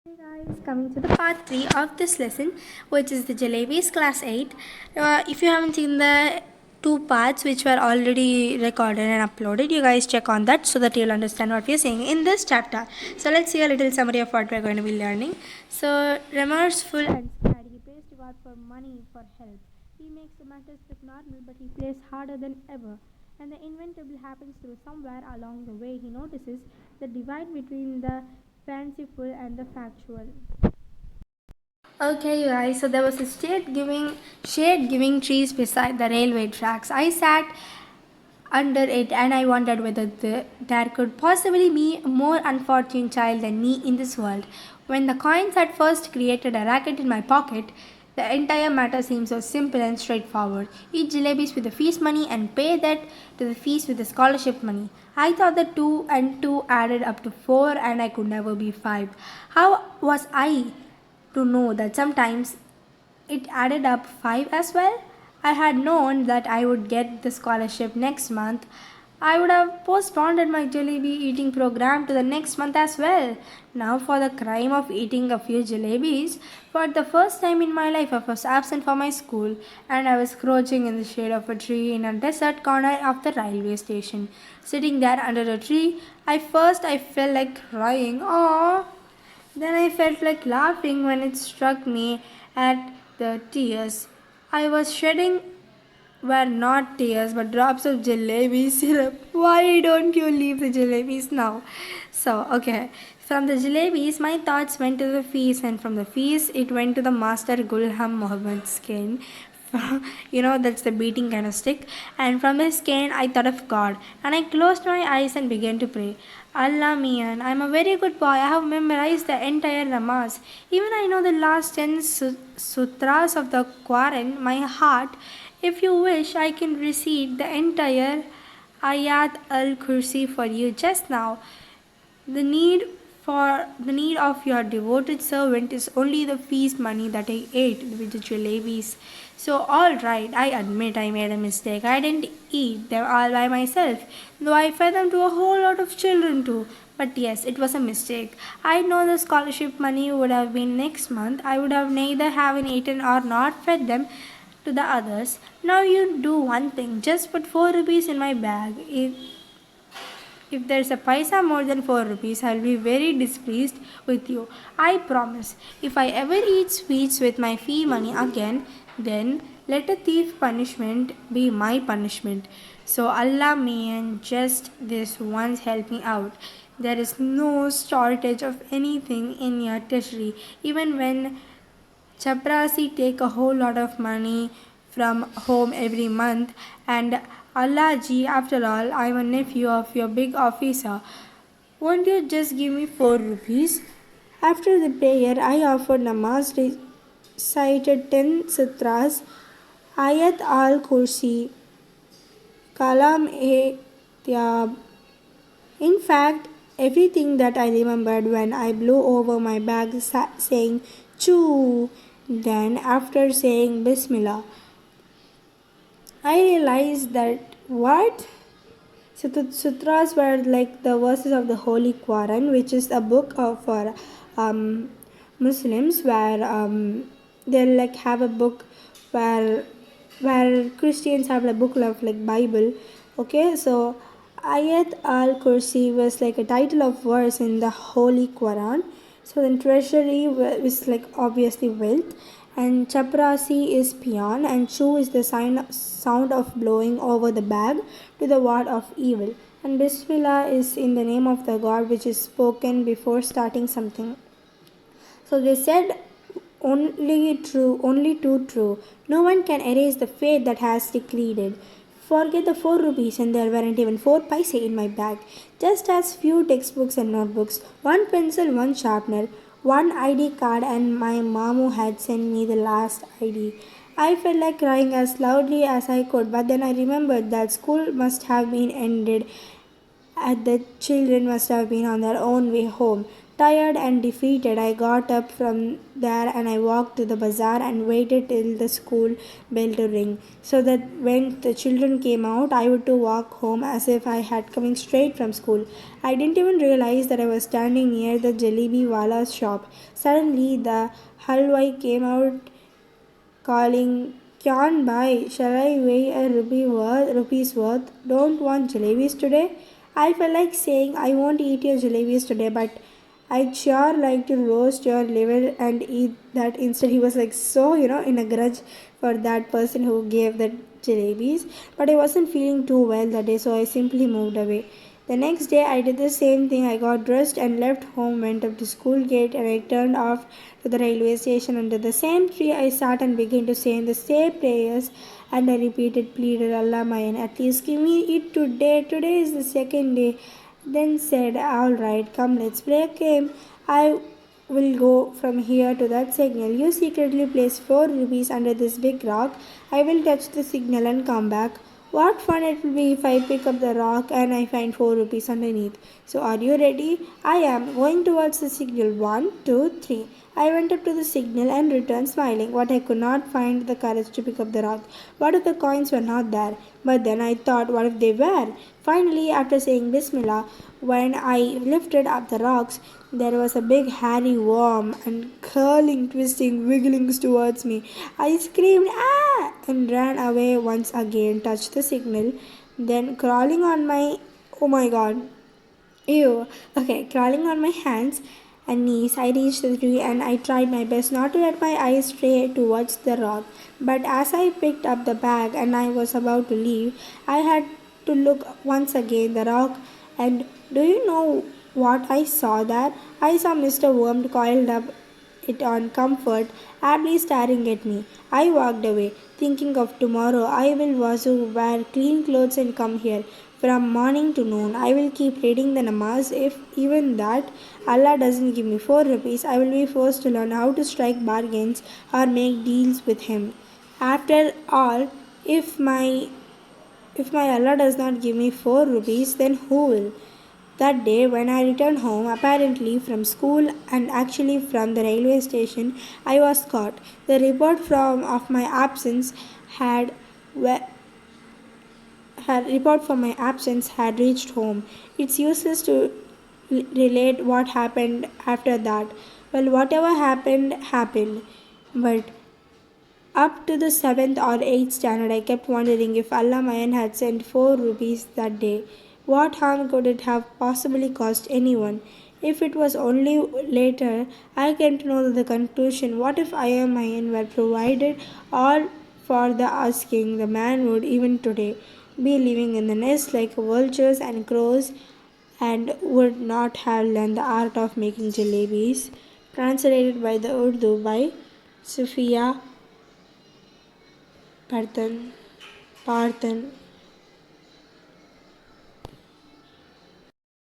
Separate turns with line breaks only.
Hey guys, coming to the part 3 of this lesson, which is the Jalebis class 8. If you haven't seen the two parts which were already recorded and uploaded, you guys check on that so that you'll understand what we're saying in this chapter. So let's see a little summary of what we're going to be learning. So, remorseful and scared, he prays to God for money, for help. He makes the matters look normal, but he plays harder than ever. And the inevitable happens through somewhere along the way. He notices the divide between the fanciful and the factual. Okay, you guys. So there was a shade giving trees beside the railway tracks. I sat under it and I wondered whether there could possibly be a more unfortunate child than me in this world. When the coins had first created a racket in my pocket, the entire matter seemed so simple and straightforward. Eat jalebis with the fees money and pay that to the fees with the scholarship money. I thought that 2 and 2 added up to 4 and I could never be 5. How was I to know that sometimes it added up 5 as well? I had known that I would get the scholarship next month. I would have postponed my jalebi eating program to the next month as well. Now, for the crime of eating a few jalebis, for the first time in my life, I was absent from my school and I was crouching in the shade of a tree in a desert corner of the railway station. Sitting there under a tree, I felt like crying. Aww. Then I felt like laughing when it struck me at the tears I was shedding were not tears but drops of jalebi syrup. Why don't you leave the jalebis now? So, okay. From the jalebis, my thoughts went to the feast, and from the feast, it went to the master Gulham Muhammad's cane. That's the beating kind of stick. And from his cane, I thought of God. And I closed my eyes and began to pray. Allah Mian, I'm a very good boy. I have memorized the entire Namaz. Even I know the last 10 sutras of the Quran, my heart. If you wish, I can recite the entire Ayat al-Kursi for you just now. The need of your devoted servant is only the feast money that I ate with the jalebis. So all right, I admit I made a mistake. I didn't eat them all by myself, though I fed them to a whole lot of children too. But yes, it was a mistake. I know the scholarship money would have been next month. I would have neither have eaten or not fed them to the others. Now you do one thing. Just put 4 rupees in my bag. If there's a paisa more than 4 rupees, I'll be very displeased with you. I promise. If I ever eat sweets with my fee money again, then let a thief punishment be my punishment. So Allah may and just this once help me out. There is no shortage of anything in your treasury, even when Chaprasi take a whole lot of money from home every month, and Allah ji, after all, I'm a nephew of your big officer. Won't you just give me 4 rupees? After the prayer, I offered namaz, recited 10 sutras, Ayat al Kursi, Kalam e Tyab. In fact, everything that I remembered when I blew over my bag saying choo. Then, after saying Bismillah, I realized that what? So the sutras were like the verses of the Holy Quran, which is a book for Muslims, where they'll like have a book where Christians have a book of like Bible. Okay, so Ayat al Kursi was like a title of verse in the Holy Quran. So then treasury is like obviously wealth, and chaprasi is peon, and chu is the sound of blowing over the bag to the ward of evil, and bismillah is in the name of the God which is spoken before starting something. So they said only too true. No one can erase the fate that has decreed. Forget the 4 rupees, and there weren't even 4 paise in my bag. Just as few textbooks and notebooks, one pencil, one sharpener, one ID card, and my mamu had sent me the last ID. I felt like crying as loudly as I could, but then I remembered that school must have been ended and the children must have been on their own way home. Tired and defeated, I got up from there and I walked to the bazaar and waited till the school bell to ring, so that when the children came out, I would to walk home as if I had coming straight from school. I didn't even realize that I was standing near the Jalebi Wala's shop. Suddenly, the halwai came out calling, "Kyan bhai, shall I weigh a rupee's worth? Don't want jalebis today?" I felt like saying, "I won't eat your jalebis today, but I'd sure like to roast your liver and eat that." Instead, he was like so, in a grudge for that person who gave the jalebis. But I wasn't feeling too well that day, so I simply moved away. The next day, I did the same thing. I got dressed and left home, went up to school gate, and I turned off to the railway station. Under the same tree, I sat and began to say the same prayers. And I repeated, pleaded, Allah Mayan, at least give me it today. Today is the second day. Then said, all right, come, let's play a game. I will go from here to that signal. You secretly place 4 rupees under this big rock. I will touch the signal and come back. What fun it will be if I pick up the rock and I find 4 rupees underneath. So are you ready? I am going towards the signal. One, two, three. I went up to the signal and returned smiling. What I could not find the courage to pick up the rock. What if the coins were not there? But then I thought, what if they were? Finally, after saying Bismillah, when I lifted up the rocks, there was a big hairy worm and curling, twisting, wiggling towards me. I screamed, ah! And ran away once again, touched the signal, then crawling on my, oh my god, ew. Okay, crawling on my hands and knees, I reached the tree and I tried my best not to let my eyes stray towards the rock. But as I picked up the bag and I was about to leave, I had to look once again the rock. And do you know what I saw there? I saw Mr. Worm coiled up it on comfort, ably staring at me. I walked away, thinking of tomorrow. I will wazu, wear clean clothes and come here. From morning to noon, I will keep reading the namaz. If even that Allah doesn't give me 4 rupees, I will be forced to learn how to strike bargains or make deals with Him. After all, if my Allah does not give me 4 rupees, then who will? That day, when I returned home, apparently from school and actually from the railway station, I was caught. The report of my absence had report for my absence had reached home. It's useless to relate what happened after that. Well, whatever happened, happened. But up to the 7th or 8th standard, I kept wondering if Allah Mayan had sent 4 rupees that day. What harm could it have possibly caused anyone? If it was only later, I came to know the conclusion. What if Allah Mayan were provided all for the asking? The man would even today be living in the nest like vultures and crows and would not have learned the art of making jalebis. Translated by the Urdu by Sufia Parthan.